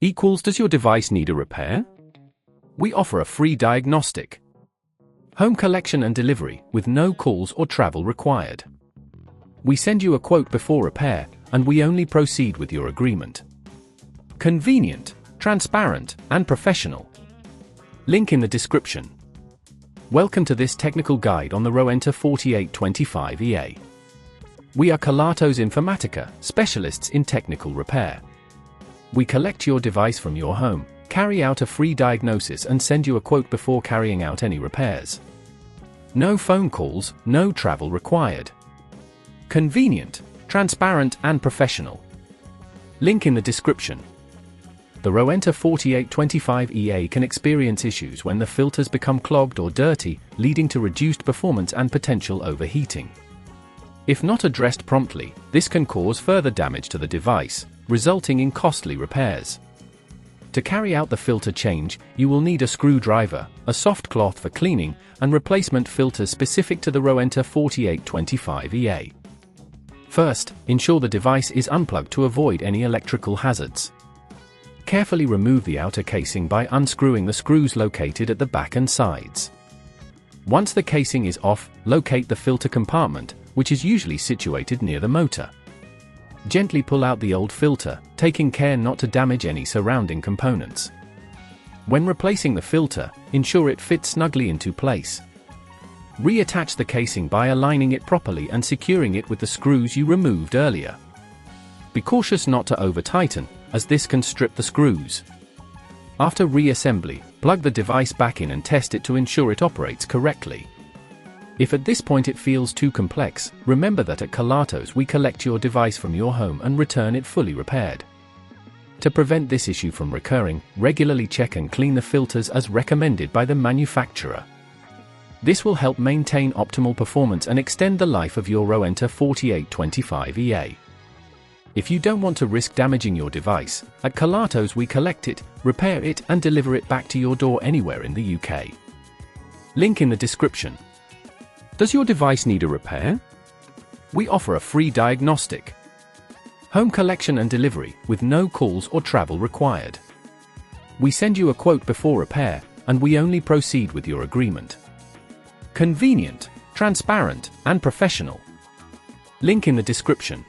equals does your device need a repair? We offer a free diagnostic. Home collection and delivery with no calls or travel required. We send you a quote before repair, and we only proceed with your agreement. Convenient, transparent, and professional. Link in the description. Welcome to this technical guide on the Rowenta 4825 EA. We are Kelatos Informatica, specialists in technical repair. We collect your device from your home, carry out a free diagnosis and send you a quote before carrying out any repairs. No phone calls, no travel required. Convenient, transparent and professional. Link in the description. The Rowenta 4825 EA can experience issues when the filters become clogged or dirty, leading to reduced performance and potential overheating. If not addressed promptly, this can cause further damage to the device, resulting in costly repairs. To carry out the filter change, you will need a screwdriver, a soft cloth for cleaning, and replacement filters specific to the Rowenta 4825 EA. First, ensure the device is unplugged to avoid any electrical hazards. Carefully remove the outer casing by unscrewing the screws located at the back and sides. Once the casing is off, locate the filter compartment, which is usually situated near the motor. Gently pull out the old filter, taking care not to damage any surrounding components. When replacing the filter, ensure it fits snugly into place. Reattach the casing by aligning it properly and securing it with the screws you removed earlier. Be cautious not to over-tighten, as this can strip the screws. After reassembly, plug the device back in and test it to ensure it operates correctly. If at this point it feels too complex, remember that at Kelatos we collect your device from your home and return it fully repaired. To prevent this issue from recurring, regularly check and clean the filters as recommended by the manufacturer. This will help maintain optimal performance and extend the life of your Rowenta 4825 EA. If you don't want to risk damaging your device, at Kelatos we collect it, repair it and deliver it back to your door anywhere in the UK. Link in the description. Does your device need a repair? We offer a free diagnostic. Home collection and delivery with no calls or travel required. We send you a quote before repair, and we only proceed with your agreement. Convenient, transparent, and professional. Link in the description.